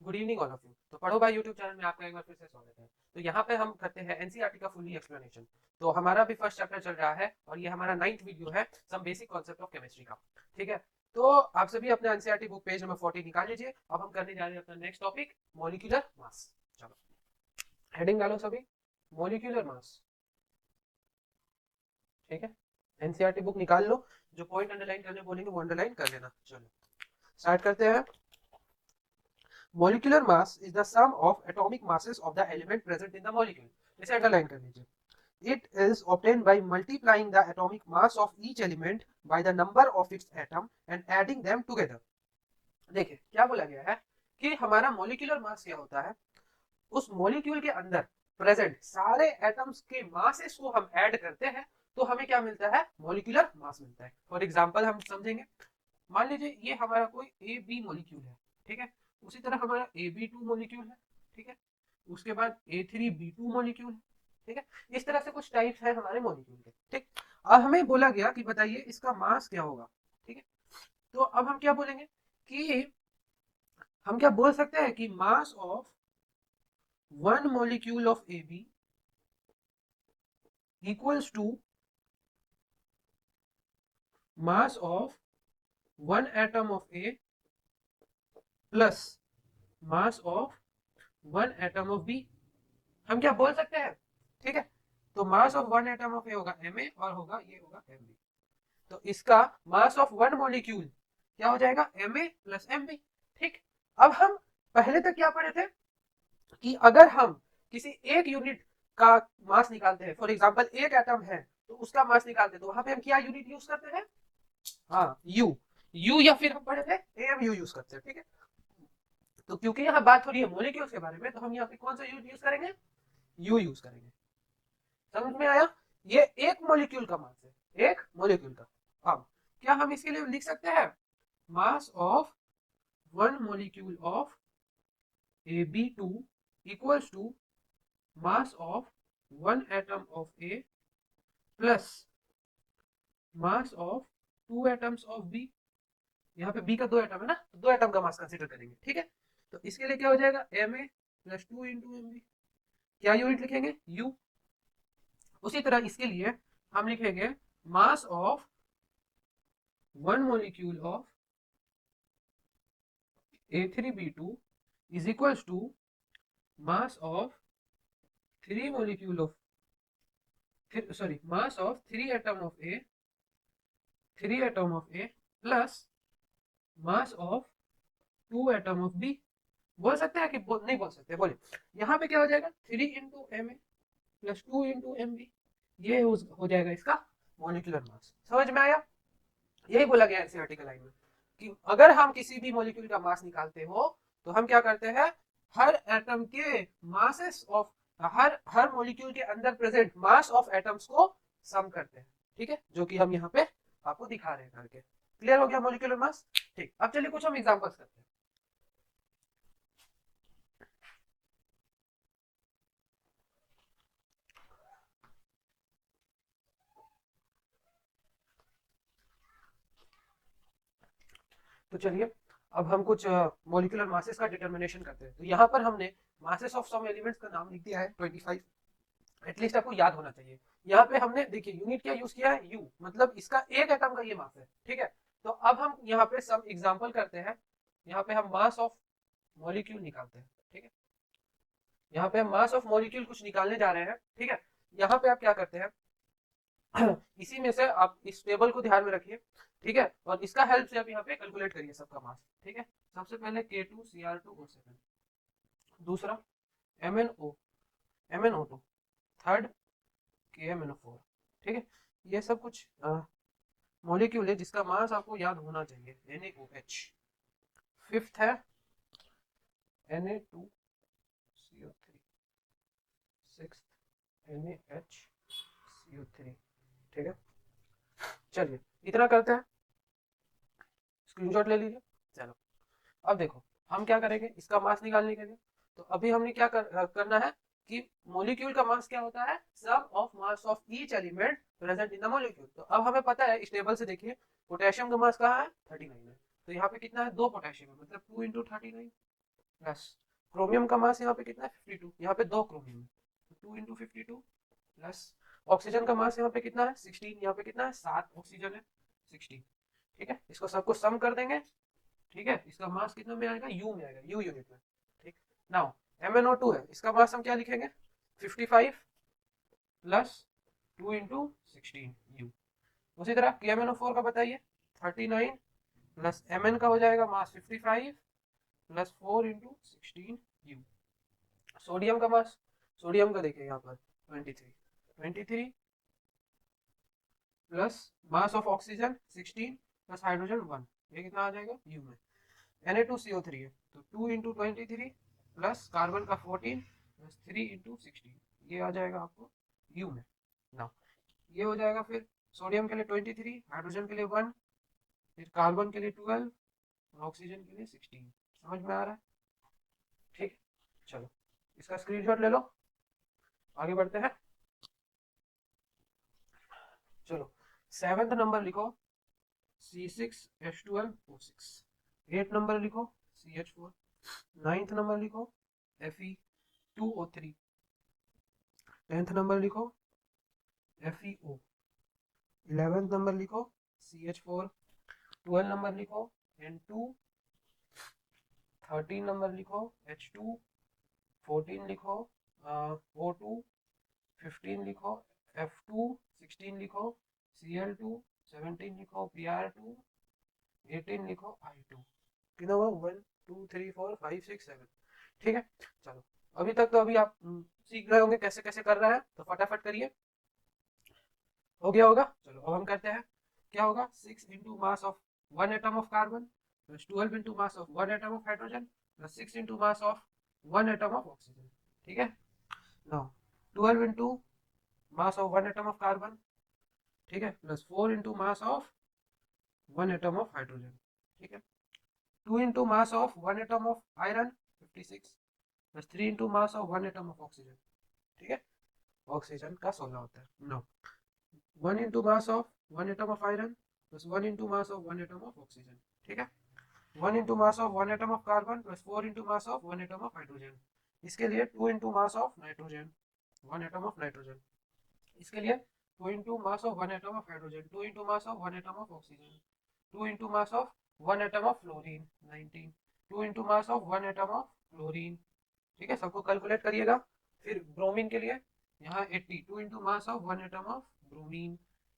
Good evening all of you. तो पढ़ो भाई यूट्यूब चैनल में आपका एक बार फिर से स्वागत है। तो यहाँ पे हम करते हैं एनसीईआरटी का फुल्ली एक्सप्लेनेशन। तो हमारा भी फर्स्ट चैप्टर चल रहा है और ये हमारा 9th वीडियो है, some basic concept of chemistry का। ठीक है, तो आप सभी अपने एनसीईआरटी बुक पेज नंबर 40 निकाल लीजिए। अब हम करने जा रहे हैं अपना नेक्स्ट टॉपिक, मॉलिक्यूलर मास। चलो हेडिंग डालो सभी, मॉलिक्यूलर मास। ठीक है, एनसीईआरटी बुक निकाल लो, जो पॉइंट अंडरलाइन करने बोलेंगे वो अंडरलाइन कर लेना। चलो स्टार्ट करते हैं। Molecular mass is the sum of atomic masses of the element present in the molecule. इसे अंडरलाइन कर लीजिए। It is obtained by multiplying the atomic mass of each element by the number of its atom and adding them together. देखिए क्या बोला गया है कि हमारा मोलिकुलर मास क्या होता है, उस मोलिक्यूल के अंदर प्रेजेंट सारे एटम्स के मासेस को हम ऐड करते हैं तो हमें क्या मिलता है, मोलिकुलर मास मिलता है। फॉर एग्जांपल हम समझेंगे, मान लीजिए ये हमारा कोई ए बी मोलिक्यूल है। ठीक है, उसी तरह हमारा ए बी टू मोलिक्यूल है। ठीक है, उसके बाद ए थ्री बी टू मोलिक्यूल है। ठीक है, इस तरह से कुछ टाइप्स है हमारे मोलिक्यूल के। ठीक, अब हमें बोला गया कि बताइए इसका मास क्या होगा। ठीक है, तो अब हम क्या बोलेंगे कि हम क्या बोल सकते हैं कि mass of one molecule of A B equals to mass of one atom of A plus mass of one atom of B. हम क्या बोल सकते हैं, ठीक है, तो mass of one atom of A होगा एम ए और होगा ये होगा एम बी। तो इसका मास ऑफ वन मॉलिक्यूल क्या हो जाएगा, M A plus M B. ठीक, अब हम पहले तक क्या पढ़े थे कि अगर हम किसी एक यूनिट का मास निकालते हैं, फॉर एग्जांपल एक एटम है तो उसका मास निकालते हैं, तो वहां पे हम क्या यूनिट यूज करते हैं, हाँ यू। यू या फिर हम पढ़े थे एम यू यूज करते हैं। ठीक है, तो क्योंकि यहाँ बात हो रही है मोलिक्यूल्स के बारे में तो हम यहाँ पे कौन सा यूनिट यूज करेंगे, यू यूज करेंगे। समझ में आया, ये एक मॉलिक्यूल का मास है, एक मॉलिक्यूल का। अब क्या हम इसके लिए लिख सकते हैं, mass of one molecule of AB2 equals to mass of one atom of A plus mass of two atoms of B. यहाँ पे बी का दो एटम है ना, तो दो एटम का मास कंसीडर करेंगे। ठीक है, तो इसके लिए क्या हो जाएगा, M A plus two into M B. क्या यूनिट लिखेंगे, यू। उसी तरह इसके लिए हम लिखेंगे mass of one molecule of A3B2 is equals to mass of three molecule of mass of three atom of A plus mass of two atom of B. बोल सकते हैं कि नहीं बोल सकते, बोले यहाँ पे क्या हो जाएगा, three into M A plus two into M B. ये हो जाएगा इसका मोलिकुलर मास। समझ में आया, यही बोला गया एनसीईआरटी के लाइन में कि अगर हम किसी भी मॉलिक्यूल का मास निकालते हो तो हम क्या करते हैं, हर एटम के masses of her her molecule के अंदर प्रेजेंट मास ऑफ एटम्स को सम करते हैं। ठीक है, जो कि हम यहाँ पे आपको दिखा रहे हैं करके। क्लियर हो गया मॉलिक्यूलर मास। ठीक, अब चलिए कुछ हम एग्जांपल्स करते हैं। तो चलिए अब हम कुछ मॉलिक्यूलर मासेस का डिटर्मिनेशन करते हैं। तो यहाँ पर हमने मासेस ऑफ सम एलिमेंट्स का नाम लिख दिया है 25। एटलीस्ट आपको याद होना चाहिए। यहाँ पे हमने देखिए यूनिट क्या यूज किया है, यू, मतलब इसका एक एटम का ये मास है। ठीक है, तो अब हम यहाँ पे सब एग्जांपल करते हैं। यहाँ पे हम मास ऑफ मॉलिक्यूल निकालते हैं। ठीक है, यहाँ पे हम मास ऑफ मॉलिक्यूल कुछ निकालने जा रहे हैं। ठीक है, यहाँ पे आप क्या करते हैं इसी में से आप इस टेबल को ध्यान में रखिए। ठीक है, और इसका हेल्प से आप यहाँ पे कैलकुलेट करिए सबका मास। ठीक है, सबसे पहले K2Cr2O7, दूसरा MnO2, थर्ड KMnO4। ठीक है, ये सब कुछ मॉलिक्यूल है जिसका मास आपको याद होना चाहिए, NaOH। फिफ्थ है Na2CO3, सिक्स्थ NaHCO3। ठीक है, चलिए इतना करते हैं, स्क्रीनशॉट ले लीजिए। चलो अब देखो हम क्या करेंगे इसका मास निकालने के लिए। तो अभी हमने क्या करना है कि मॉलिक्यूल का मास क्या होता है, sum of mass of each element present in the molecule. तो अब हमें पता है इस टेबल से, देखिए पोटेशियम का मास कहाँ है, 39 है। तो यहाँ पे कितना है, दो पोटेशियम है, मतलब 2 इंटू 39। प्लस क्रोमियम का मास यहाँ पे कितना है 52, यहाँ पे 2 क्रोमियम है, 2 इंटू 52 प्लस ऑक्सीजन का मास यहाँ पे कितना है 16, यहाँ पे कितना है 7 ऑक्सीजन है 16। ठीक है, इसको सबको सम कर देंगे। ठीक है, इसका मास कितना में आएगा, यू में आएगा, यू यूनिट में। ठीक, नाउ MnO2 है, इसका मास हम क्या लिखेंगे 55 प्लस 2 इंटू 16 यू। उसी तरह KMnO4 का बताइए 39 प्लस Mn का हो जाएगा मास 55 प्लस 4 इंटू 16 यू। सोडियम का मास, सोडियम का देखिए यहाँ पर 23 plus mass of oxygen 16 plus hydrogen 1, ये कितना आ जाएगा यू में। Na2CO3 है तो 2 इंटू 23 प्लस कार्बन का 14 प्लस 3 इंटू 16, ये आ जाएगा आपको यू में। ना ये हो जाएगा फिर सोडियम के लिए 23, हाइड्रोजन के लिए 1, फिर कार्बन के लिए 12 और ऑक्सीजन के लिए 16। समझ में आ रहा है? ठीक, चलो इसका स्क्रीनशॉट ले लो, आगे बढ़ते हैं। चलो 7th नंबर लिखो C6H12O6, 8th नंबर लिखो CH4, 9th नंबर लिखो Fe2O3, 10th नंबर लिखो FeO, 11th नंबर लिखो CH4, 12 नंबर लिखो N2, 13 नंबर लिखो H2, 14 लिखो O2, 15 लिखो F2, 16 लिखो Cl2, 17 लिखो Br2, 18 लिखो I2। कितना हुआ 1 2 3 4 5 6 7। ठीक है, चलो अभी तक तो अभी आप सीख रहे होंगे कैसे कैसे कर रहा है, तो फटाफट करिए। हो गया होगा, चलो अब हम करते हैं। क्या होगा 6 into mass of 1 atom of carbon plus 12 into mass of 1 atom of hydrogen plus 6 into mass of 1 atom of oxygen. ठीक है, now 12 into mass of 1 atom of carbon, ठीक है, plus 4 into mass of 1 atom of hydrogen. ठीक है, 2 into mass of 1 atom of iron 56 plus 3 into mass of 1 atom of oxygen. ठीक है, oxygen का 16 होता है। No 1 into mass of 1 atom of iron plus 1 into mass of 1 atom of oxygen. ठीक है, 1 into mass of 1 atom of carbon plus 4 into mass of 1 atom of hydrogen. इसके लिए 2 into mass of nitrogen 1 atom of nitrogen. इसके लिए 2 into mass of 1 atom of hydrogen, 2 into mass of 1 atom of oxygen, 2 into mass of 1 atom of fluorine 19, 2 into mass of 1 atom of fluorine. ठीक है, सबको calculate करिएगा। फिर bromine के लिए यहाँ 80, 2 into mass of 1 atom of bromine.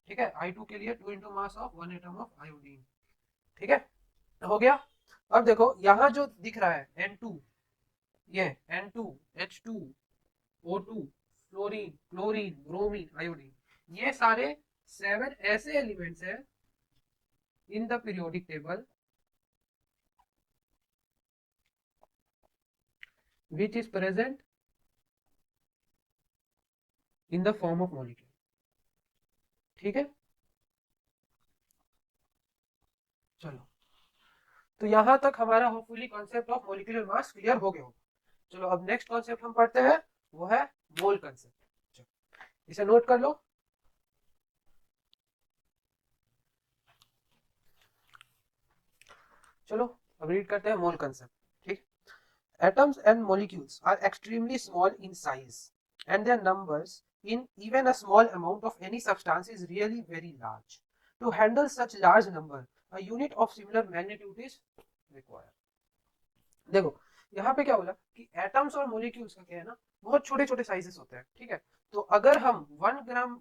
ठीक है, I2 के लिए 2 into mass of 1 atom of iodine. ठीक है, हो गया। अब देखो यहाँ जो दिख रहा है N2, ये N2 H2 O2 fluorine chlorine bromine iodine, ये सारे 7 ऐसे एलिमेंट्स हैं in the periodic table which is present in the form of molecule। ठीक है, चलो तो यहां तक हमारा hopefully concept of molecular mass clear हो गया होगा। चलो अब नेक्स्ट कॉन्सेप्ट हम पढ़ते हैं, वो है मोल कंसेप्ट। इसे नोट कर लो। चलो अब रीड करते हैं मोल कंसेप्ट। ठीक, atoms and molecules are extremely small in size and their numbers in even a small amount of any substance is really very large. To handle such large number, a unit of similar magnitude is required। देखो यहाँ पे क्या बोला कि atoms और molecules का क्या है ना, बहुत छोटे छोटे साइजेस होते हैं। ठीक है, तो अगर हम 1 ग्राम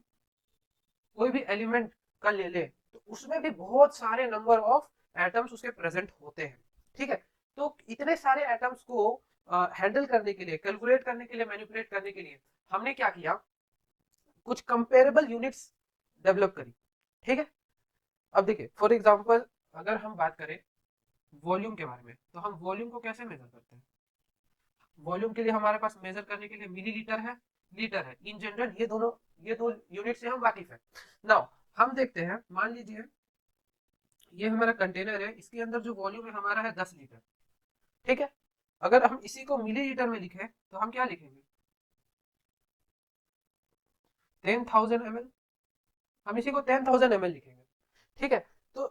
कोई भी एलिमेंट का ले ले तो उसमें भी बहुत सारे नंबर ऑफ एटम्स उसके प्रेजेंट होते हैं। ठीक है, तो इतने सारे एटम्स को हैंडल करने के लिए, कैलकुलेट करने के लिए, मैनिपुलेट करने के लिए हमने क्या किया, कुछ कंपेरेबल यूनिट्स डेवलप करी। ठीक है, अब देखिए फॉर एग्जांपल अगर हम बात करें वॉल्यूम के बारे में, तो हम वॉल्यूम को कैसे मेजर करते हैं। वॉल्यूम के लिए हमारे पास मेजर करने के लिए मिलीलीटर है, लीटर है। इन जनरल ये दो यूनिट से हम वाकिफ है। नाउ हम देखते हैं, मान लीजिए ये हमारा कंटेनर है, इसके अंदर जो वॉल्यूम है हमारा है 10 लीटर। ठीक है, अगर हम इसी को मिलीलीटर में लिखें तो हम क्या लिखेंगे 10,000 ml, हम इसी को 10,000 ml लिखेंगे। ठीक है, तो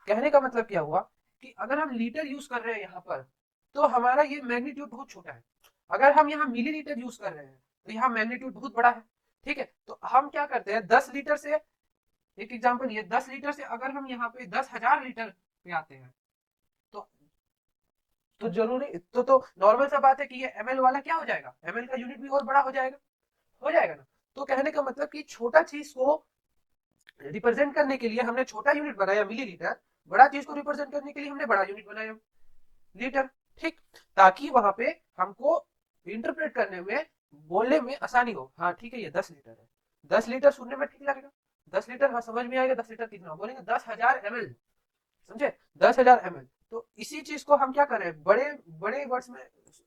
कहने का मतलब क्या हुआ कि अगर हम लीटर यूज कर रहे हैं यहाँ पर तो हमारा ये मैग्नीट्यूड बहुत छोटा है। अगर हम यहाँ मिलीलीटर यूज कर रहे हैं तो यहाँ मैग्नीट्यूड बहुत बड़ा है। ठीक है, तो हम क्या करते हैं 10 लीटर से, एक एग्जांपल ये 10 लीटर से अगर हम यहाँ पे 10,000 लीटर पे आते हैं तो जरूरी तो नॉर्मल सा बात है कि ये एमएल वाला क्या हो जाएगा, एमएल का यूनिट भी और बड़ा हो जाएगा ना। तो कहने का मतलब कि छोटा चीज को रिप्रेजेंट करने के लिए हमने छोटा यूनिट बनाया मिलीलीटर, बड़ा चीज को रिप्रेजेंट करने के लिए हमने बड़ा यूनिट बनाया लीटर। ठीक, ताकि वहां पे हमको इंटरप्रेट करने में, बोलने में आसानी हो। हाँ ठीक है, ये 10 लीटर है, 10 लीटर सुनने में ठीक लगेगा, 10 लीटर हाँ समझ में आएगा, 10 लीटर कितना बोलेंगे 10,000 ml, समझे 10,000 ml। तो इसी चीज को हम क्या कर रहे हैं, बड़े बड़े वर्ड्स में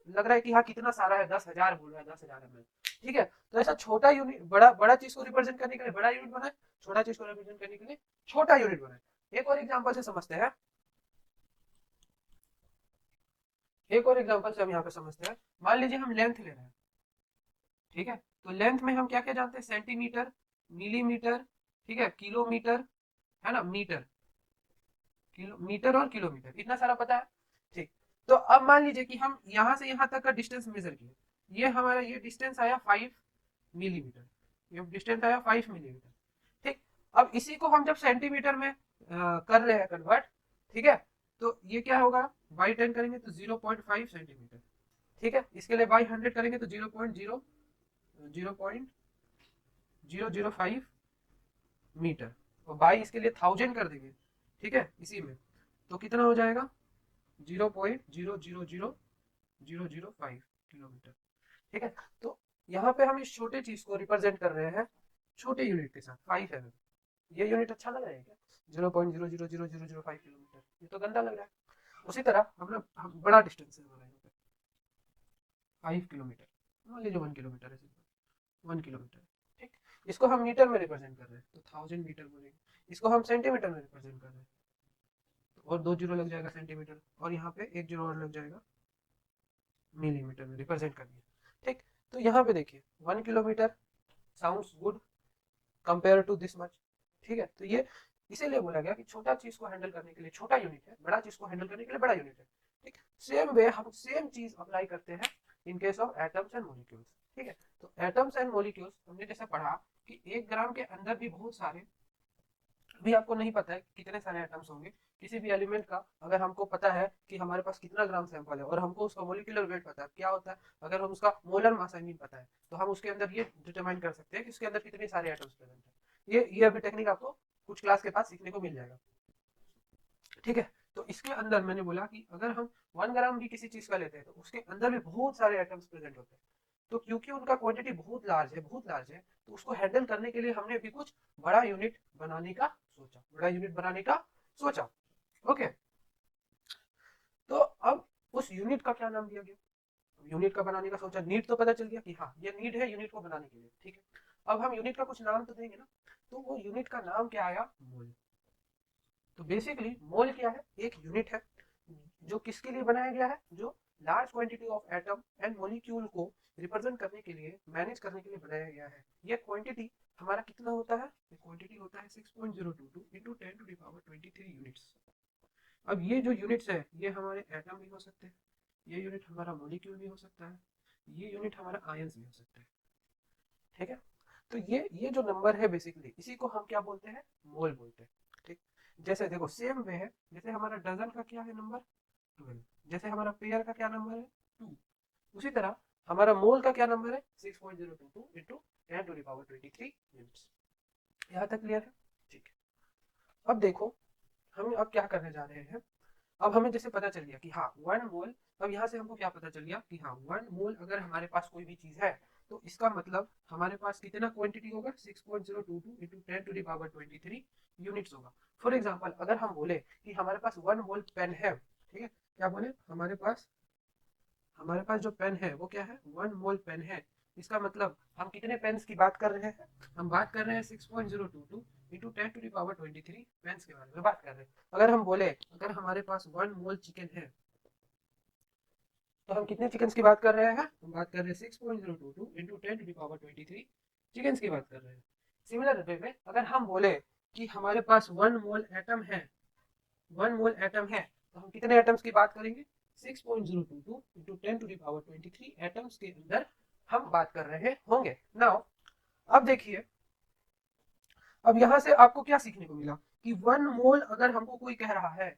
लग रहा है कि हाँ कितना सारा है, 10,000 बोल रहा है, 10,000 ml। ठीक है, तो ऐसा छोटा यूनिट, बड़ा बड़ा चीज को रिप्रेजेंट करने के लिए बड़ा यूनिट बनाए, छोटा चीज को रिप्रेजेंट करने के लिए छोटा यूनिट बनाए। एक और एग्जांपल से समझते हैं, एक और एग्जांपल से हम यहाँ पे समझते हैं। मान लीजिए हम लेंथ ले रहे हैं, ठीक है, तो लेंथ में हम क्या क्या जानते हैं, सेंटीमीटर, मिलीमीटर, ठीक है, किलोमीटर, है ना, मीटर, मीटर और किलोमीटर, इतना सारा पता है। ठीक, तो अब मान लीजिए कि हम यहाँ से यहाँ तक का डिस्टेंस मेजर किए, ये हमारा ये डिस्टेंस आया 5 मिलीमीटर, ये डिस्टेंस आया 5 मिलीमीटर। ठीक, अब इसी को हम जब सेंटीमीटर में कर रहे हैं कन्वर्ट, ठीक है, तो ये क्या होगा, बाई 10 करेंगे तो 0.5 सेंटीमीटर। ठीक है, इसके लिए बाई 100 करेंगे तो 0.005 मीटर, और बाई इसके लिए 1000 कर देंगे, ठीक है, इसी में तो कितना हो जाएगा 0.0000005 किलोमीटर। ठीक है, तो यहाँ पे हम इस छोटे चीज को रिप्रेजेंट कर रहे हैं छोटे यूनिट के साथ 5 mm। ये यूनिट अच्छा लग रहा है क्या, 0.0000005 किलोमीटर, ये तो गंदा लग रहा है। उसी तरह हम बड़ा डिस्टेंस है हमारा यहाँ पे 5 किलोमीटर, मान लीजिए 1 किलोमीटर है, 1 किलोमीटर। ठीक, इसको हम मीटर में रिप्रेजेंट कर रहे हैं तो 1000 मीटर बोलेंगे, इसको हम सेंटीमीटर में रिप्रेजेंट कर रहे हैं और 2 जीरो लग जाएगा सेंटीमीटर, और यहाँ पे 1 जीरो और लग जाएगा मिलीमीटर में रिप्रेजेंट कर दिया। ठीक, तो यहाँ पे देखिए 1 kilometre sounds good compare to this much. ठीक है, तो ये इसीलिए बोला गया कि छोटा चीज को हैंडल करने के लिए छोटा यूनिट है, बड़ा चीज को हैंडल करने के लिए बड़ा यूनिट है। ठीक, सेम वे हम सेम चीज अप्लाई करते हैं in case of atoms and molecules. ठीक है, तो एटम्स एंड मॉलिक्यूल्स हमने जैसा पढ़ा कि 1 ग्राम के अंदर भी बहुत सारे, अभी आपको नहीं पता है कितने सारे एटम्स होंगे किसी भी एलिमेंट का, अगर हमको पता है कि हमारे पास कितना ग्राम सैंपल है और हमको उसका मोलिकुलर वेट पता है क्या होता है, अगर हम उसका मोलर मास आई मीन पता है, तो हम उसके अंदर ये डिटरमाइन कर सकते हैं कि उसके अंदर कितने सारे एटम्स प्रेजेंट है। ये अभी टेक्निक आपको कुछ क्लास के पास सीखने को मिल जाएगा। ठीक है, तो इसके अंदर मैंने बोला कि अगर हम 1 ग्राम भी किसी चीज का लेते हैं तो उसके अंदर भी बहुत सारे एटम्स प्रेजेंट होते हैं। तो क्योंकि उनका क्वांटिटी बहुत लार्ज है, तो उसको हैंडल करने के लिए हमने भी कुछ बड़ा यूनिट बनाने का सोचा, बड़ा यूनिट बनाने का सोचा। ओके, तो अब उस यूनिट का क्या नाम दिया गया, यूनिट का बनाने का सोचा, नीड तो पता चल गया कि हाँ ये नीड है यूनिट को बनाने के लिए। ठीक है, अब हम यूनिट का कुछ नाम तो देंगे ना, तो वो यूनिट का नाम क्या आया, मोल। तो बेसिकली मोल क्या है, एक यूनिट है जो किसके लिए बनाया गया है, जो large quantity of atom and molecule को रिप्रेजेंट करने के लिए, मैनेज करने के लिए बनाया गया है। ये क्वांटिटी हमारा कितना होता है, ये क्वांटिटी होता है 6.022 इंटू 10⁻23 यूनिट्स। अब ये जो यूनिट्स है ये हमारे एटम भी हो सकते हैं, ये यूनिट हमारा मॉलिक्यूल भी हो सकता है, ये यूनिट हमारा आयंस भी हो सकता है। ठीक है, तो ये जो नंबर है बेसिकली इसी को हम क्या बोलते हैं, मोल बोलते हैं। ठीक, जैसे देखो सेम वे है, जैसे हमारा डजन का क्या है नंबर 12, जैसे हमारा पेयर का क्या नंबर है 2, उसी तरह हमारा मोल का क्या नंबर है 6.022 इंटू 10⁻23 यूनिट्स। यहाँ तक क्लियर है। ठीक है, अब देखो हम अब क्या करने जा रहे हैं, अब हमें जैसे पता चल गया कि हाँ 1 मोल, अब यहाँ से हमको क्या पता चल गया कि हाँ 1 मोल अगर हमारे पास कोई भी चीज है तो इसका मतलब हमारे पास कितना क्वांटिटी होगा 6.022 इंटू 10⁻23 यूनिट्स होगा। फॉर एग्जाम्पल अगर हम बोले कि हमारे पास 1 मोल पेन है, ठीक है, क्या बोले हमारे पास जो पेन है वो क्या है 1 मोल पेन है, इसका मतलब हम कितने पेन्स की बात कर रहे हैं, हम बात कर रहे हैं 6.022 इंटू 10⁻23 पेन्स के बारे में बात कर रहे हैं। अगर हम बोले अगर हमारे पास 1 मोल चिकन है तो हम कितने चिकन की बात कर रहे हैं, हम बात कर रहे हैं 6.022 इंटू 10⁻23 चिकन की बात कर रहे हैं। सिमिलर वे में अगर हम बोले कि हमारे पास 1 मोल एटम है, 1 मोल एटम है, तो हम कितने एटम्स की बात करेंगे 6.022 इंटू 10⁻23 एटम्स के अंदर हम बात कर रहे होंगे। नाउ अब देखिए, अब यहां से आपको क्या सीखने को मिला कि 1 मोल अगर हमको कोई कह रहा है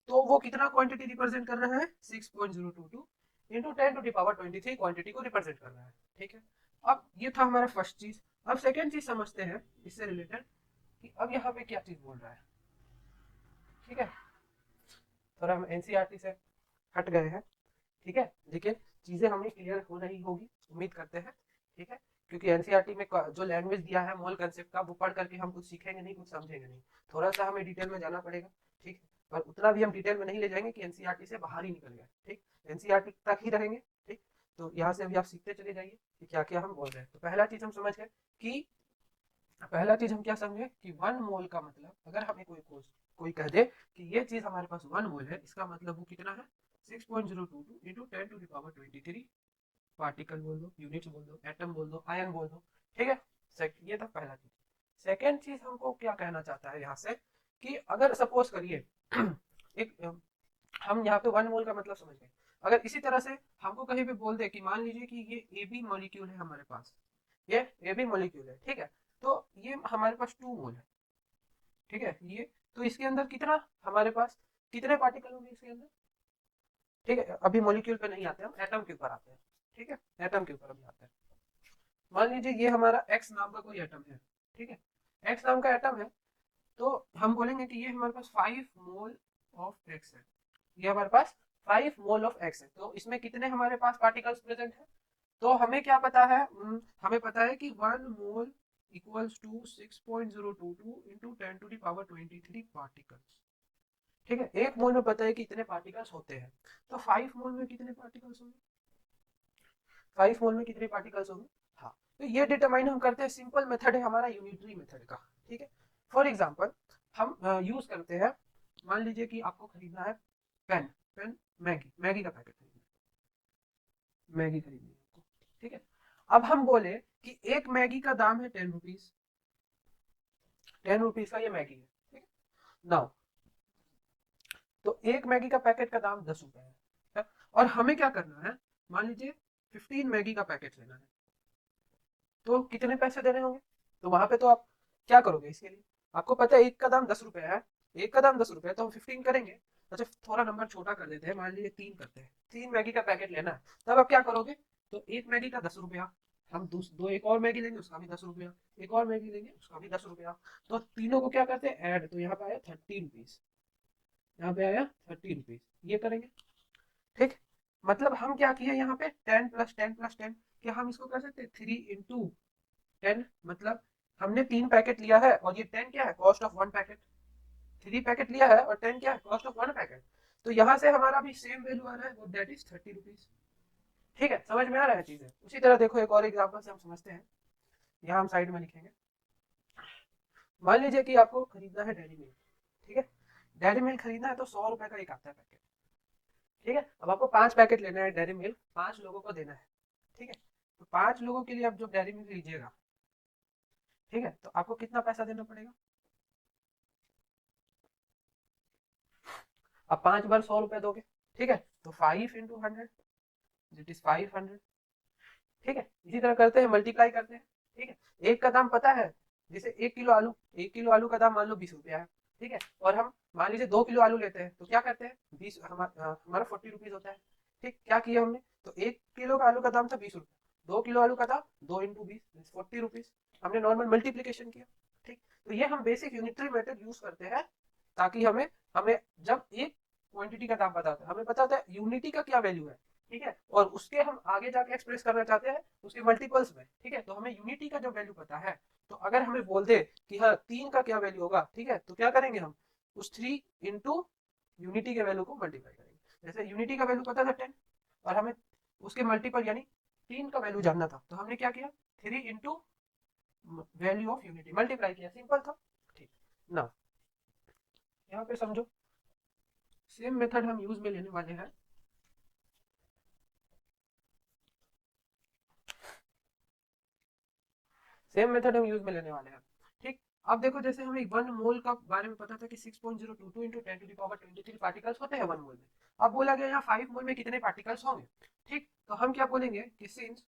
तो वो कितना क्वांटिटी रिप्रेजेंट कर रहा है, 6.022 इंटू 10⁻23 क्वांटिटी को रिप्रेजेंट कर रहा है। ठीक है, अब ये था हमारा फर्स्ट चीज। अब सेकेंड चीज समझते हैं इससे रिलेटेड कि अब यहाँ पे क्या चीज बोल रहा है। ठीक है, थोड़ा हम एनसीईआरटी से हट गए हैं, ठीक है, लेकिन चीजें हमें क्लियर हो रही होगी, उम्मीद करते हैं। ठीक है, क्योंकि एनसीईआरटी में जो लैंग्वेज दिया है मोल कंसेप्ट का, वो पढ़ करके हम कुछ सीखेंगे नहीं, कुछ समझेंगे नहीं, थोड़ा सा हमें डिटेल में जाना पड़ेगा। ठीक है, पर उतना भी हम डिटेल में नहीं ले जाएंगे कि एनसीईआरटी से बाहर ही निकल गए। ठीक, एनसीईआरटी तक ही रहेंगे। ठीक, तो यहाँ से अभी आप सीखते चले जाइए कि क्या क्या हम बोल रहे हैं। तो पहला चीज हम समझ गए कि पहला चीज हम क्या समझे कि 1 मोल का मतलब, अगर हमें कोई कह दे कि ये चीज हमारे पास 1 मोल है, इसका मतलब वो कितना है, 6.022 इंटू 10⁻23 पार्टिकल बोल दो, यूनिट्स बोल दो, एटम बोल दो, आयन बोल दो। ठीक है, ये था पहला चीज। सेकेंड चीज हमको क्या कहना चाहता है यहाँ से कि अगर सपोज करिए एक हम यहाँ पे 1 मोल का मतलब समझ गए, अगर इसी तरह से हमको कहीं भी बोल दे कि मान लीजिए कि ये ए बी मॉलिक्यूल है हमारे पास, ये ए बी मॉलिक्यूल है, ठीक है, तो ये हमारे पास 2 मोल है। ठीक है, ये तो इसके अंदर कितना हमारे पास कितने पार्टिकल होंगे इसके अंदर। ठीक है, अभी मॉलिक्यूल पे नहीं आते, हम एटम के ऊपर आते हैं। ठीक है, एटम के ऊपर अभी आते हैं। मान लीजिए ये हमारा एक्स नाम का कोई एटम है। ठीक है, एक्स नाम का एटम है, तो हम बोलेंगे कि ये हमारे पास 5 मोल ऑफ एक्स है। ये हमारे पास 5 मोल ऑफ एक्स है, तो इसमें कितने हमारे पास पार्टिकल्स प्रेजेंट है। तो हमें क्या पता है, हमें पता है कि 1 mole equals to 6.022 into 10⁻23 particles. ठीक है, 1 मोल में पता है कि इतने पार्टिकल्स होते हैं, तो 5 मोल में कितने पार्टिकल्स होंगे, 5 मोल में कितने पार्टिकल्स होंगे। हाँ, तो ये डिटरमाइन हम करते हैं, सिंपल मेथड है हमारा यूनिटरी मेथड का। ठीक है, फॉर एग्जांपल हम यूज करते हैं, मान लीजिए कि आपको खरीदना है पेन, मैगी मैगी का पैकेट खरीदना है, मैगी खरीदनी है आपको। ठीक है, अब हम बोले कि एक मैगी का दाम है 10 रुपीज, 10 रुपीज का ये मैगी है। ठीक है, नाउ तो एक मैगी का पैकेट का दाम 10 रुपए है, और हमें क्या करना है, मान लीजिए 15 मैगी का पैकेट लेना है, तो कितने पैसे देने होंगे। तो वहां पे तो आप क्या करोगे इसके लिए, आपको पता है एक का दाम 10 रुपए है, एक का दाम 10 रुपए है, तो हम 15 करेंगे। अच्छा, थोड़ा नंबर छोटा कर देते हैं, मान लीजिए 3 करते हैं, 3 मैगी का पैकेट लेना है, तब आप क्या करोगे, तो एक मैगी का 10 रुपया, हम दो एक और मैगी लेंगे उसका भी 10 रुपया, एक और मैगी लेंगे उसका भी 10 रुपया, तो तीनों को क्या करते हैं ऐड, तो यहाँ पे आया 30 रुपीज, यहाँ पे आया 30 रुपीज, ये करेंगे। ठीक, मतलब हम क्या किए यहाँ पे 10 + 10 + 10, क्या हम इसको कर सकते हैं 3 × 10, मतलब हमने 3 पैकेट लिया है और ये 10 क्या है, कॉस्ट ऑफ 1 पैकेट, 3 पैकेट लिया है और 10 क्या है, कॉस्ट ऑफ 1 पैकेट, तो यहाँ से हमारा भी सेम वैल्यू आ रहा है, वो दैट इज 30 रुपीज। ठीक है, समझ में आ रहा है चीजें। उसी तरह देखो एक और एग्जाम्पल से हम समझते हैं, यहाँ हम साइड में लिखेंगे, मान लीजिए कि आपको खरीदना है डेयरी मिल्क। ठीक है, डेयरी मिल्क खरीदना है तो 100 रुपए का एक आता है पैकेट। ठीक है, अब आपको 5 पैकेट लेना है डेयरी मिल्क, 5 लोगों को देना है। ठीक है, तो 5 लोगों के लिए आप जो डेयरी मिल्क लीजिएगा, ठीक है, तो आपको कितना पैसा देना पड़ेगा, अब 5 बार 100 रुपए दोगे। ठीक है, तो 5 × 100 इट इज 500। ठीक है, इसी तरह करते हैं, मल्टीप्लाई करते हैं। ठीक है, एक का दाम पता है, जैसे 1 किलो आलू, 1 किलो आलू का दाम मान लो 20 रुपया है। ठीक है, और हम मान लीजिए 2 किलो आलू लेते हैं, तो क्या करते हैं, 20 हमारा 40 रुपीज होता है। ठीक, क्या किया हमने, तो 1 किलो का आलू का दाम था 20 रुपया, 2 किलो आलू का दाम 2 × 20 40 रुपीज, हमने नॉर्मल मल्टीप्लीकेशन किया। ठीक, तो ये हम बेसिक यूनिटरी मेथड यूज करते हैं, ताकि हमें हमें जब एक क्वांटिटी का दाम पता होता है, हमें पता होता है यूनिटी का क्या वैल्यू है। ठीक है, और उसके हम आगे जाके एक्सप्रेस करना चाहते हैं उसके मल्टीपल्स में। ठीक है, तो हमें यूनिटी का जो वैल्यू पता है, तो अगर हमें बोल दे कि हाँ 3 का क्या वैल्यू होगा, ठीक है, तो क्या करेंगे हम उस 3 इंटू यूनिटी के वैल्यू को मल्टीप्लाई करेंगे। जैसे यूनिटी का वैल्यू पता था 10, और हमें उसके मल्टीपल यानी 3 का वैल्यू जानना था, तो हमने क्या किया 3 into value of unity multiply किया, सिंपल था। ठीक, ना यहाँ पे समझो, सेम मेथड हम यूज में लेने वाले हैं, सेम मेथड हम यूज में लेने वाले हैं। ठीक, अब देखो जैसे हमें 1 मोल का बारे में पता था कि 6.022 into 10 to the power 23 particles होते हैं 1 मोल में। अब बोला गया यहाँ 5 मोल में कितने पार्टिकल्स होंगे। ठीक, तो हम क्या बोलेंगे कि since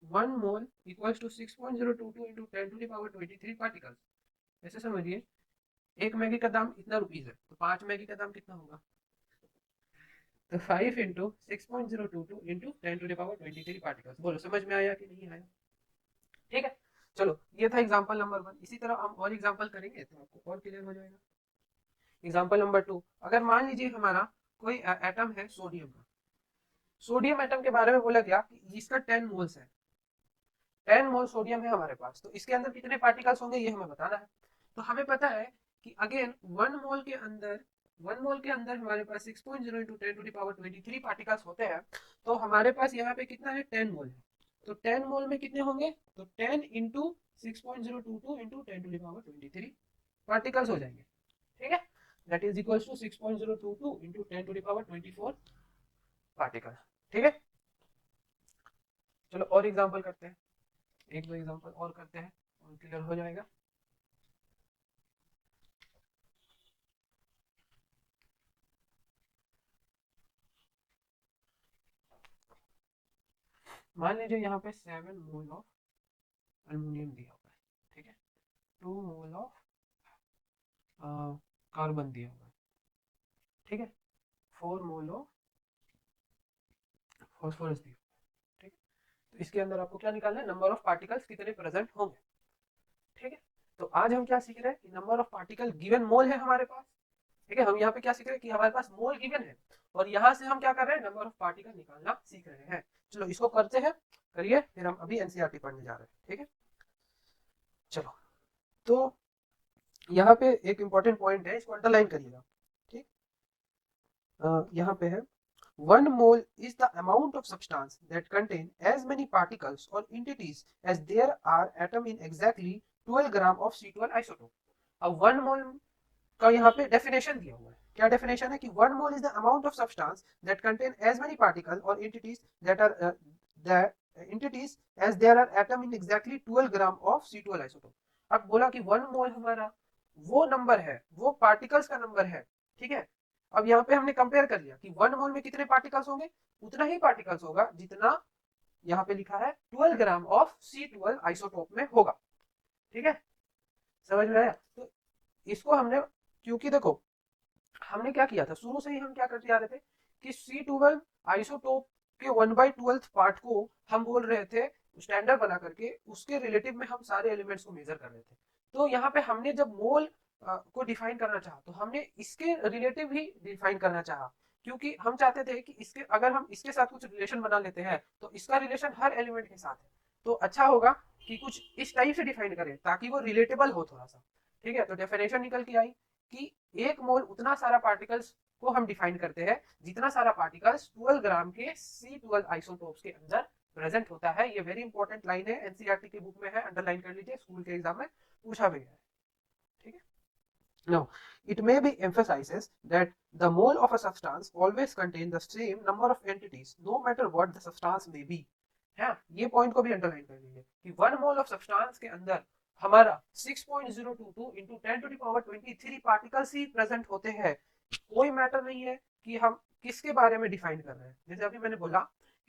1 mole equals to 6.022 into 10 to the power 23 particles, ऐसे समझिए 1 मैगी का दाम इतना रुपीज है, तो 5 मैगी का दाम कितना होगा, तो 5 into 6.022 into 10 to the power 23 particles. बोलो समझ में आया कि नहीं आया। ठीक है, चलो ये था एग्जांपल नंबर 1। इसी तरह हम और एग्जांपल करेंगे तो आपको और क्लियर हो जाएगा। एग्जांपल नंबर 2, अगर मान लीजिए हमारा कोई एटम है सोडियम का। सोडियम एटम के बारे में बोला गया कि इसका 10 मोल्स है, 10 मोल सोडियम है हमारे पास, तो इसके अंदर कितने पार्टिकल्स होंगे ये हमें बताना है। तो हमें पता है कि अगेन 1 मोल के अंदर हमारे पास 6.0 into 10 to the power 23 particles होते हैं। तो हमारे पास यहाँ पे कितना है, 10 मोल है। तो 10 मोल में कितने होंगे, तो 10 into 6.022 into 10 to the power 23 particles हो जाएंगे। ठीक है, that is equal to 6.022 into 10 to the power 24 particle. ठीक है, चलो और एग्जांपल करते हैं, एक दो एग्जांपल और करते हैं और क्लियर हो जाएगा। मान लीजिए यहाँ पे 7 मोल ऑफ अल्मीनियम दिया हुआ है, ठीक है, 2 मोल ऑफ कार्बन दिया हुआ है, ठीक है, 4 मोल ऑफ फॉस्फोरस दिया हुआ है। ठीक है, तो इसके अंदर आपको क्या निकालना है, नंबर ऑफ पार्टिकल्स कितने प्रेजेंट होंगे। ठीक है, तो आज हम क्या सीख रहे हैं कि नंबर ऑफ पार्टिकल गिवन मोल है हमारे पास। ठीक है, हम यहाँ पे क्या सीख रहे हैं कि हमारे पास मोल गिवन है, और यहाँ से हम क्या कर रहे हैं, नंबर ऑफ पार्टिकल निकालना सीख रहे हैं। चलो इसको करते हैं, करिए, फिर हम अभी एनसीईआरटी पढ़ने जा रहे हैं। ठीक है, चलो, तो यहाँ पे एक इंपॉर्टेंट पॉइंट है, इसको अंडरलाइन करिएगा। ठीक, यहाँ पे है 1 mole is the amount of substance that contain as many particles or entities as there are atom in exactly 12 gram of C12 isotope। अब 1 mole का यहाँ पे डेफिनेशन दिया हुआ है। क्या डेफिनेशन है कि 1 mole is the amount of substance that contain as many particles or entities that are the entities as there are atom in exactly 12 gram of C12 isotope। अब बोला कि 1 mole हमारा वो नंबर है, वो पार्टिकल्स का नंबर है। ठीक है, अब यहाँ पे हमने कंपेयर कर लिया कि 1 मोल में कितने पार्टिकल्स होंगे, उतना ही पार्टिकल्स होगा जितना यहाँ पे लिखा है 12 ग्राम ऑफ C12 आइसोटोप में होगा। ठीक है, समझ में आया। तो इसको हमने, क्योंकि देखो हमने क्या किया था, शुरू से ही हम क्या करते आ रहे थे कि C12 आइसोटोप के 1/12 पार्ट को हम बोल रहे थे स्टैंडर्ड बना करके, उसके रिलेटिव में हम सारे एलिमेंट्स को मेजर कर रहे थे। तो यहाँ पे हमने जब मोल को डिफाइन करना चाहा तो हमने इसके रिलेटिव ही डिफाइन करना चाहा, क्योंकि हम चाहते थे कि इसके, अगर हम इसके साथ कुछ रिलेशन बना लेते हैं तो इसका रिलेशन हर एलिमेंट के साथ है, तो अच्छा होगा कि कुछ इस टाइप से डिफाइन करें ताकि वो रिलेटेबल हो थोड़ा सा। ठीक है, तो डेफिनेशन निकल के आई कि 1 मोल उतना सारा पार्टिकल्स को हम डिफाइन करते हैं जितना सारा पार्टिकल्स 12 ग्राम के C12 आइसोटोप्स के अंदर प्रेजेंट होता है। ये वेरी इंपॉर्टेंट लाइन है, एनसीईआरटी की बुक में है, अंडरलाइन कर लीजिए, स्कूल के एग्जाम में पूछा भी है। ठीक है, now it may be emphasizes that the mole of a substance always contain the same number of entities no matter what the substance may be। है, ये पॉइंट को भी अंडरलाइन कर लीजिए कि 1 मोल ऑफ सब्सटेंस के अंदर हमारा 6.022 into 10 to the power 23 particles he present होते हैं। कोई मैटर नहीं है कि हम किसके बारे में डिफाइन कर रहे हैं। जैसे अभी मैंने बोला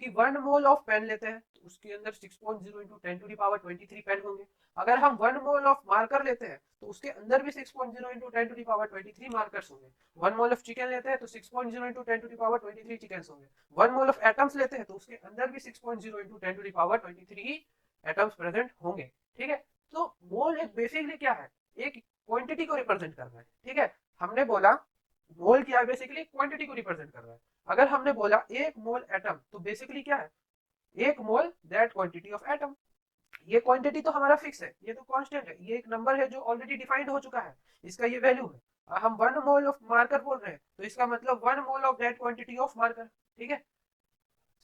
कि 1 मोल ऑफ पेन लेते हैं तो उसके अंदर 6.0 into 10 to the power 23 pen होंगे। अगर हम 1 मोल ऑफ मार्कर लेते हैं तो उसके अंदर भी 6.0 into 10 to the power 23 markers होंगे। 1 मोल ऑफ चिकन लेते हैं तो 6.0 into 10 to the power 23 chicken होंगे। 1 मोल ऑफ एटम्स लेते हैं तो उसके अंदर भी 6.0 into 10 to the power 23 atoms present होंगे। ठीक है, तो मोल एक बेसिकली क्या है, एक क्वांटिटी को रिप्रेजेंट कर रहा है। ठीक है, हमने बोला मोल क्या है, बेसिकली क्वांटिटी को रिप्रेजेंट कर रहा है। अगर हमने बोला 1 मोल एटम तो बेसिकली क्या है, 1 मोल दैट क्वांटिटी ऑफ एटम। ये क्वांटिटी तो हमारा फिक्स है, ये तो कांस्टेंट है, ये एक नंबर है जो ऑलरेडी डिफाइंड हो चुका है, इसका ये वैल्यू है। हम 1 मोल ऑफ मार्कर बोल रहे हैं तो इसका मतलब 1 mole of that quantity of marker. ठीक है,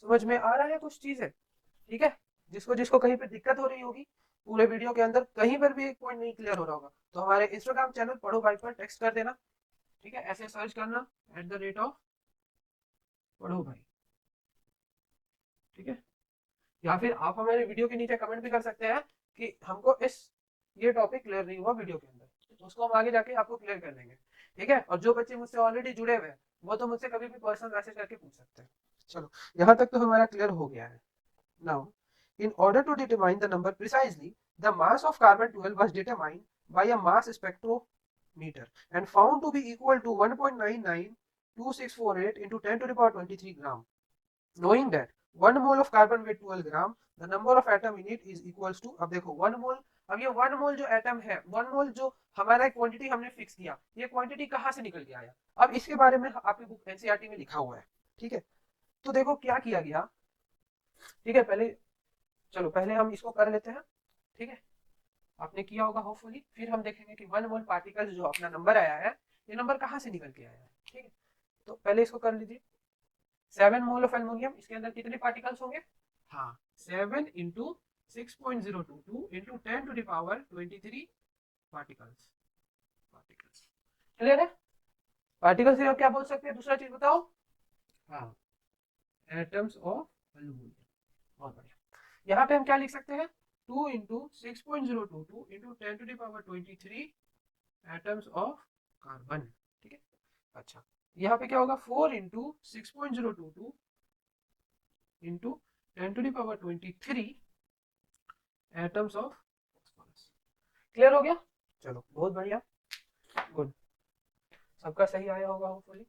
समझ में आ रहा है कुछ चीजें। ठीक है, जिसको जिसको कहीं पे दिक्कत हो रही होगी, पूरे वीडियो के अंदर कहीं पर भी एक पॉइंट नहीं क्लियर हो रहा होगा तो हमारे इंस्टाग्राम चैनल पढ़ो भाई पर टेक्स्ट कर देना। ठीक है, ऐसे सर्च करना @, पढ़ो भाई। ठीक है, या फिर आप हमारे वीडियो के नीचे कमेंट भी कर सकते हैं कि हमको इस ये टॉपिक क्लियर नहीं हुआ वीडियो के अंदर, तो उसको हम आगे जाके आपको क्लियर कर देंगे, ठीक है। और जो बच्चे मुझसे ऑलरेडी जुड़े हुए हैं वो तो मुझसे कभी भी पर्सनल मैसेज करके पूछ सकते हैं। चलो यहाँ तक तो हमारा क्लियर हो गया है। Now in order to determine the number precisely, the mass of carbon 12 was determined by a mass spectrometer and found to be equal to 1.992648 into 10 to the power 23 gram. Knowing that 1 mole of carbon weight 12 gram, the number of atom in it is equals to, अब देखो 1 mole, अब ये 1 mole जो atom है, 1 mole जो हमारा quantity हमने fix किया, ये क्वांटिटी कहाँ से निकल के आया, अब इसके बारे में आपकी बुक एनसीईआरटी में लिखा हुआ है, ठीक है। तो देखो क्या किया गया, ठीक है। पहले चलो पहले हम इसको कर लेते हैं, ठीक है। आपने किया होगा होपफुली, फिर हम देखेंगे कि 1 मोल पार्टिकल्स जो अपना नंबर आया है, ये नंबर कहाँ से निकल के आया है, ठीक है। तो पहले इसको कर लीजिए। 7 मोल ऑफ एल्युमिनियम, इसके अंदर कितने पार्टिकल्स होंगे, हाँ 7 into 6.022 into 10 to the power 23 particles. Particles clear है। पार्टिकल्स से क्या बोल सकते हैं, दूसरा चीज बताओ, हाँ एटम्स ऑफ एल्युमिनियम। बहुत बढ़िया। यहाँ पे हम क्या लिख सकते हैं, 2 into 6.022 into 10 to the power 23 atoms of carbon, ठीक है। अच्छा यहाँ पे क्या होगा, 4 into 6.022 into 10 to the power 23 atoms of phosphorus. Clear हो गया, चलो बहुत बढ़िया, गुड, सबका सही आया होगा होपफुली।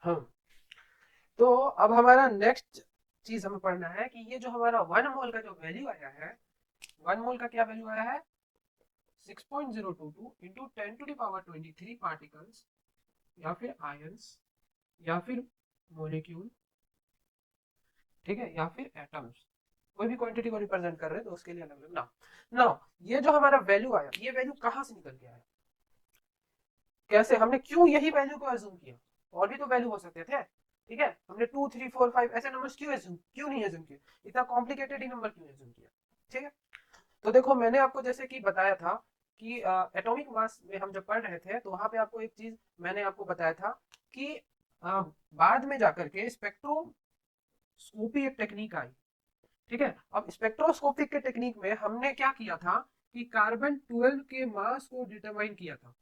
हाँ तो अब हमारा नेक्स्ट चीज हमें पढ़ना है कि ये जो हमारा 1 मोल का जो वैल्यू आया है, 1 मोल का क्या वैल्यू आया है, 6.022 into 10 to the power 23 particles या फिर आयंस या फिर मोलिक्यूल, ठीक है, या फिर एटम्स, कोई भी क्वांटिटी को रिप्रेजेंट कर रहे हैं तो उसके लिए अलग अलग नाम। नाउ ये जो हमारा वैल्यू आया, ये वैल्यू कहां से निकल के आया, कैसे, हमने क्यों यही वैल्यू को अज्यूम किया, और भी तो वैल्यू हो सकते थे, ठीक है। हमने 2 3 4 5 ऐसे नंबर्स क्यों नहीं अज्यूम किए, इतना कॉम्प्लिकेटेड ही नंबर क्यों अज्यूम किया, ठीक है। तो देखो मैंने आपको जैसे कि बताया था कि एटॉमिक मास में हम जब पढ़ रहे थे तो वहां पे आपको एक चीज मैंने आपको बताया था कि बाद में जाकर के स्पेक्ट्रोस्कोपी एक टेक्निक आई, ठीक है। अब स्पेक्ट्रोस्कोपिक के टेक्निक में हमने क्या किया था कि कार्बन 12 के मास को डिटरमाइन किया था।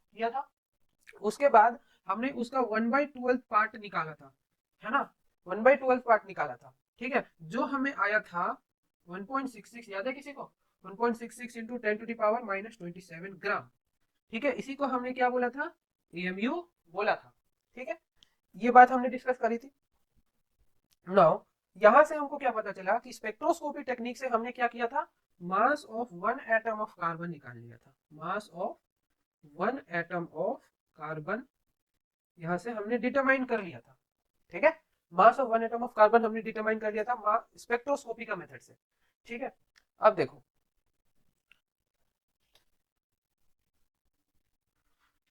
उसके बाद हमने उसका 1/12 पार्ट निकाला था, है ना, 1/12 पार्ट निकाला था, ठीक है। जो हमें आया था 1.66, याद है किसी को, 1.66 इंटू 10 टू द पावर -27 ग्राम, ठीक है। इसी को हमने क्या बोला था, एएमयू बोला था, ठीक है। ये बात हमने डिस्कस करी थी। नाउ यहां से हमको क्या पता चला कि स्पेक्ट्रोस्कोपी टेक्निक से हमने क्या किया था, मास ऑफ 1 एटम ऑफ कार्बन निकाल लिया था, मास ऑफ 1 एटम ऑफ कार्बन यहां से हमने डिटरमाइन कर लिया था, ठीक है। मास ऑफ 1 एटम ऑफ कार्बन हमने डिटरमाइन कर लिया था स्पेक्ट्रोस्कोपी का मेथड से, ठीक है। अब देखो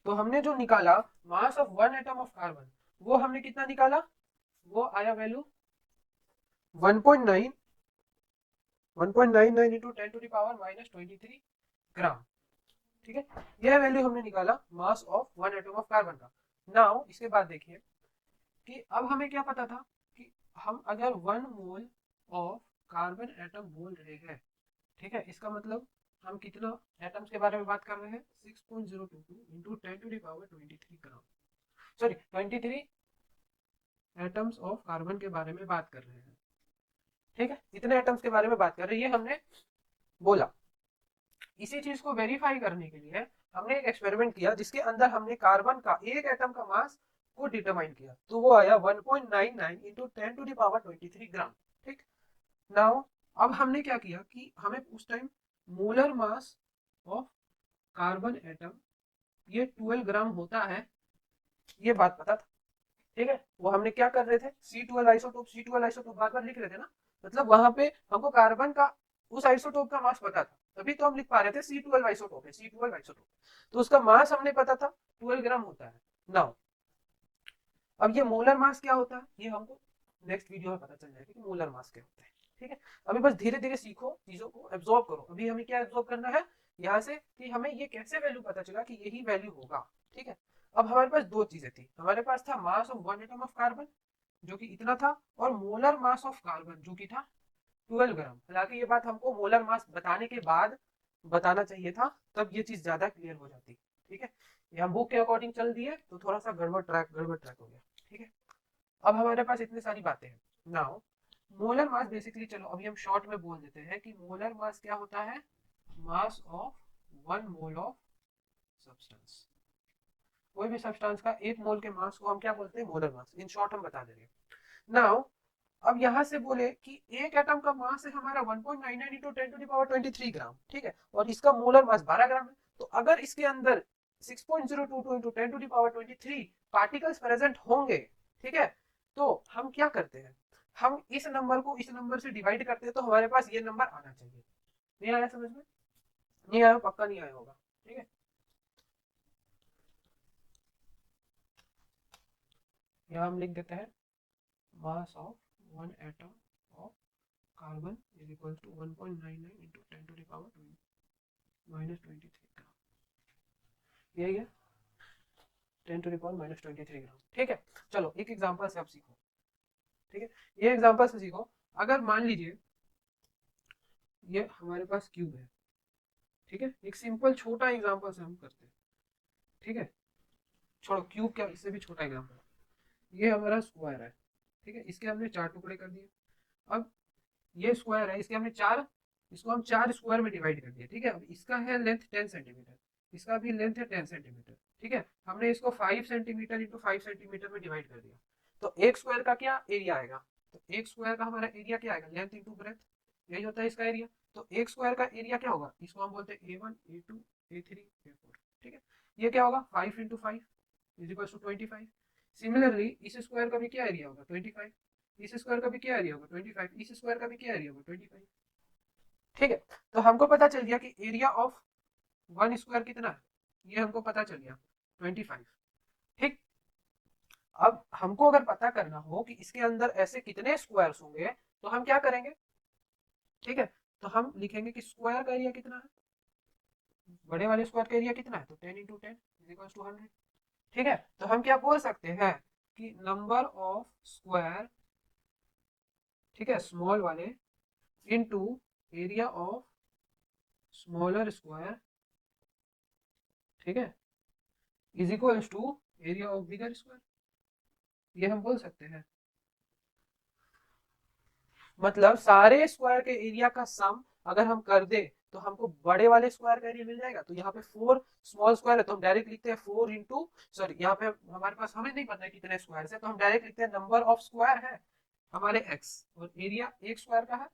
तो हमने जो निकाला mass of 1 atom of carbon, वो हमने कितना निकाला, वो आया value 1.9 1.99 into 10 to the power -23 gram, ठीक है। यह वैल्यू हमने निकाला mass of 1 atom of carbon का। नाउ इसके बाद देखिए कि अब हमें क्या पता था कि हम अगर 1 मोल ऑफ कार्बन एटम बोल रहे हैं, ठीक है, इसका मतलब हम कितना एटम्स के बारे में बात कर रहे हैं, 6.022 into 10 to the power 23 gram, sorry 23 atoms of carbon के बारे में बात कर रहे हैं, ठीक है। इतने एटम्स के बारे में बात कर रहे हैं, ये हमने बोला। इसी चीज को वेरीफाई करने के लिए हमने एक एक्सपेरिमेंट किया जिसके अंदर हमने कार्बन का एक एटम का मास को डिटरमाइन किया, तो वो आया 1.99 into 10 to the power 23 gram, ठीक। नाउ अब हमने क्या किया कि हमें उस time molar mass of carbon atom ये 12 ग्राम होता है, ये बात पता था, ठीक है। वो हमने क्या कर रहे थे, C12 आइसोटोप बार बार लिख रहे थे ना, मतलब वहां पे हमको कार्बन का उस आइसोटोप का मास पता था, तभी तो हम लिख पा रहे थे C12 आइसोटोप है, C12 आइसोटोप, तो उसका मास हमने पता था 12 ग्राम होता है। नाउ अब ये मोलर मास क्या होता है, ये हमको नेक्स्ट वीडियो में पता चल जाएगा कि मोलर मास क्या होता है, ठीक है। अभी बस धीरे धीरे सीखो, चीजों को एब्जॉर्ब करो। अभी हमें क्या एब्जॉर्ब करना है, यहाँ से कि हमें ये कैसे वैल्यू पता चला कि यही वैल्यू होगा, ठीक है। अब हमारे पास दो चीजें थी, हमारे पास था मास of one atom of carbon जो कि इतना था, और मोलर मास ऑफ कार्बन जो कि था 12 ग्राम। हालांकि ये बात हमको मोलर मास बताने के बाद बताना चाहिए था, तब ये चीज ज्यादा क्लियर हो जाती, ठीक है। ये हम बुक के अकॉर्डिंग चल दिए तो थोड़ा सा गड़बड़ ट्रैक हो गया, ठीक है। अब हमारे पास इतनी सारी बातें हैं। नाउ मोलर मास बेसिकली, चलो अभी हम शॉर्ट में बोल देते हैं कि मोलर मास क्या होता है, मास of one mole of substance. कोई भी सब्सटेंस का एक मोल के मास को हम क्या बोलते हैं, मोलर मास। इन शॉर्ट हम बता दे रहे हैं। नाउ अब यहां से बोले कि एक एटम का मास है हमारा 1.99 into 10 to the power 23 gram, ठीक है, और इसका मोलर मास 12 ग्राम है। तो अगर इसके अंदर 6.022 into 10 to the power 23 particles present होंगे, ठीक है, तो हम क्या करते हैं, हम इस नंबर को इस नंबर से डिवाइड करते हैं, तो हमारे पास ये नंबर आना चाहिए। नहीं आया समझ में? नहीं आया, पक्का नहीं आया होगा, ठीक है। यहाँ हम लिख देते हैं mass of one atom of carbon is equal to 1.99 into 10 to the power minus 23 gram. यही है 10 to the power minus 23 gram, ठीक है। चलो एक एग्जांपल से आप सीखो, ठीक है। ये एग्जांपल से सीखो। अगर मान लीजिए ये हमारे पास क्यूब है, ठीक है, एक सिंपल छोटा एग्जांपल से हम करते हैं, ठीक है। छोड़ो क्यूब, क्या इससे भी छोटा एग्जांपल। ये हमारा स्क्वायर है, ठीक है, इसके हमने चार टुकड़े कर दिए। अब ये स्क्वायर है, इसके हमने चार, इसको हम चार स्क्वायर में डिवाइड कर दिया, ठीक है। अब इसका है लेंथ 10 सेंटीमीटर, इसका भी लेंथ है 10 सेंटीमीटर, ठीक है। हमने इसको 5 सेंटीमीटर इंटू 5 सेंटीमीटर में डिवाइड कर दिया। तो एक स्क्वायर का क्या एरिया आएगा, तो एक स्क्वायर का हमारा एरिया क्या आएगा, लेंथ इंटू ब्रेथ, यही होता है इसका एरिया। तो एक स्क्वायर का एरिया क्या होगा, इसको हम बोलते हैं A1 A2 A3 A4, ठीक है। ये क्या होगा 5 into 5 is equal to 25। Similarly इस स्क्वायर का भी क्या एरिया होगा 25, इस स्क्वायर का भी क्या एरिया होगा 25, इस स्क्वायर का भी क्या एरिया होगा 25, ठीक है। तो हमको पता चल गया कि एरिया ऑफ वन स्क्वायर कितना है, ये हमको पता चल गया 25, ठीक। अब हमको अगर पता करना हो कि इसके अंदर ऐसे कितने स्क्वायर्स होंगे, तो हम क्या करेंगे, ठीक है, तो हम लिखेंगे कि स्क्वायर का एरिया कितना है, बड़े वाले स्क्वायर का एरिया कितना है, तो 10 इंटू 10 इज इक्वल टू 100, ठीक है। तो हम क्या बोल सकते हैं कि नंबर ऑफ स्क्वायर, ठीक है, स्मॉल वाले into area of smaller square, ठीक है, is equals to area of bigger square, ये हम बोल सकते हैं। मतलब सारे स्क्वायर के एरिया का सम अगर हम कर दे तो हमको बड़े वाले स्क्वायर का एरिया मिल जाएगा। तो यहाँ पे 4 स्मॉल स्क्वायर है तो हम डायरेक्ट लिखते हैं 4 इंटू, सॉरी यहाँ पे हमारे पास हमें नहीं पता है कितने स्क्वायर है, तो हम डायरेक्ट लिखते हैं नंबर ऑफ स्क्वायर है हमारे x, और एरिया एक स्क्वायर का है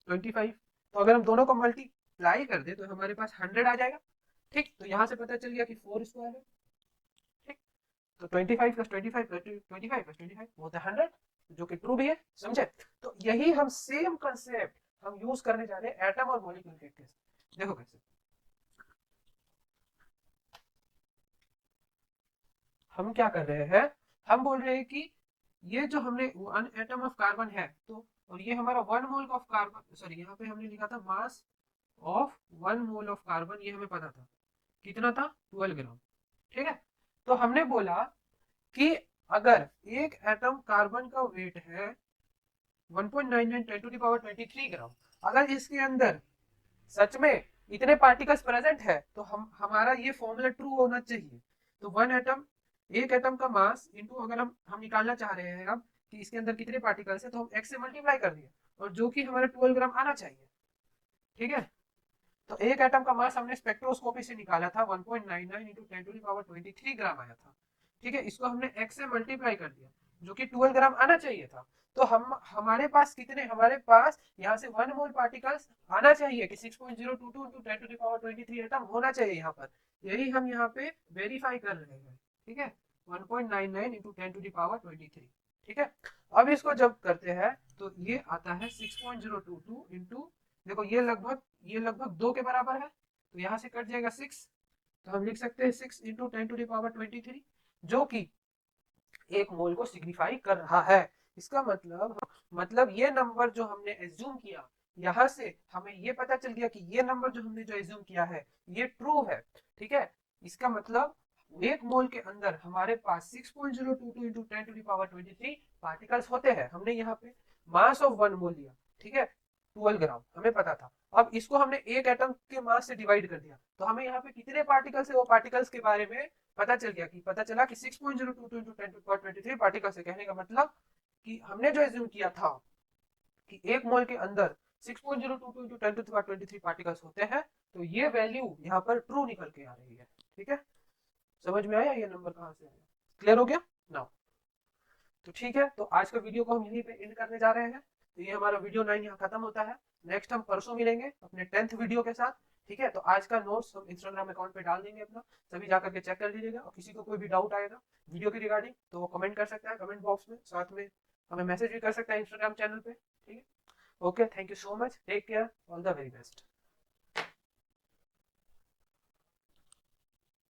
25। तो अगर हम दोनों को मल्टीप्लाई कर दे तो हमारे पास 100 आ जाएगा, ठीक। तो यहाँ से पता चल गया कि 4 स्क्वायर है, ठीक। तो 25 प्लस 25 प्लस 25 प्लस 25 होता है 100, जो कि ट्रू भी है, समझे। तो यही हम सेम कंसेप्ट हम यूज करने जा रहे हैं एटम और मॉलिक्यूल के केस। देखो कैसे हम क्या कर रहे हैं, हम बोल रहे हैं कि ये जो हमने वन एटम ऑफ कार्बन है, तो और ये हमारा one mole of carbon, sorry यहाँ पे हमने लिखा था मास of one mole of carbon, ये हमें पता था कितना था 12 ग्राम, ठीक है। तो हमने बोला कि अगर एक एटम कार्बन का वेट है 1.99 10 टू द पावर 23 ग्राम, अगर इसके अंदर सच में इतने पार्टिकल्स प्रेजेंट है, तो हम हमारा ये फॉर्मूला ट्रू होना चाहिए। तो वन एटम, एक एटम का मास इंटू, अगर हम निकालना चाह रहे हैं अब कि इसके अंदर कितने पार्टिकल्स है, तो हम x से मल्टीप्लाई कर दिए, और जो कि हमारा 12 ग्राम आना चाहिए, ठीक है। तो एक एटम का मास हमने स्पेक्ट्रोस्कोपी से निकाला था 1.99 इंटू 10 टू द पावर 23 ग्राम आया था, ठीक है। इसको हमने x से मल्टीप्लाई कर दिया, जो कि 12 ग्राम आना चाहिए था। तो हम हमारे पास कितने, हमारे पास यहाँ से 1 मोल पार्टिकल्स आना चाहिए कि 6.022 into 10 to the power 23 atom होना चाहिए यहाँ पर। यही हम यहाँ पे वेरीफाई कर रहे हैं, ठीक है, 1.99 इंटू 10 टू द पावर 23, ठीक है। अब इसको जब करते हैं तो ये आता है 6.022 इंटू, देखो ये लगभग 2 के बराबर है, तो यहाँ से कट जाएगा 6, तो हम लिख सकते हैं 6 इंटू 10 टू द पावर 23, जो कि एक मोल को सिग्निफाई कर रहा है। इसका मतलब ये नंबर जो हमने एज्यूम किया यहाँ से हमें ये पता चल गया कि ये नंबर जो हमने जो एज्यूम किया है ये ट्रू है, ठीक है। इसका मतलब एक मोल के अंदर हमारे पास 6.022 into 10 to the power 23 particles होते हैं। हमने यहाँ पे मास ऑफ 1 मोल लिया, ठीक है, 12 ग्राम हमें पता था। अब इसको हमने एक एटम के मास से डिवाइड कर दिया, तो हमें यहाँ पे कितने पार्टिकल्स है वो पार्टिकल्स के बारे में पता चल गया, कि पता चला कि 6.022 इंटू 10 टू पावर 23 पार्टिकल्स है। कहने का मतलब कि हमने जो एज्यूम किया था कि एक मोल के अंदर 6.022 into 10 to the power 23 particles होते हैं, तो ये वैल्यू यहाँ पर ट्रू निकल के आ रही है, ठीक है। समझ में आया ये नंबर कहाँ से आया? क्लियर हो गया ना? तो ठीक है, तो आज का वीडियो को हम यहीं पे एंड करने जा रहे हैं। तो ये हमारा वीडियो 9 यहाँ खत्म होता है। नेक्स्ट हम परसों मिलेंगे अपने 10th वीडियो के साथ, ठीक है। तो आज का नोट्स हम इंस्टाग्राम अकाउंट पे डाल देंगे अपना, सभी जाकर के चेक कर लीजिएगा। और किसी को कोई भी डाउट आएगा वीडियो के रिगार्डिंग तो वो कमेंट कर सकता है कमेंट बॉक्स में, साथ में हमें मैसेज भी कर सकता है इंस्टाग्राम चैनल पे, ठीक है। Okay, thank you so much, take care, all the very best.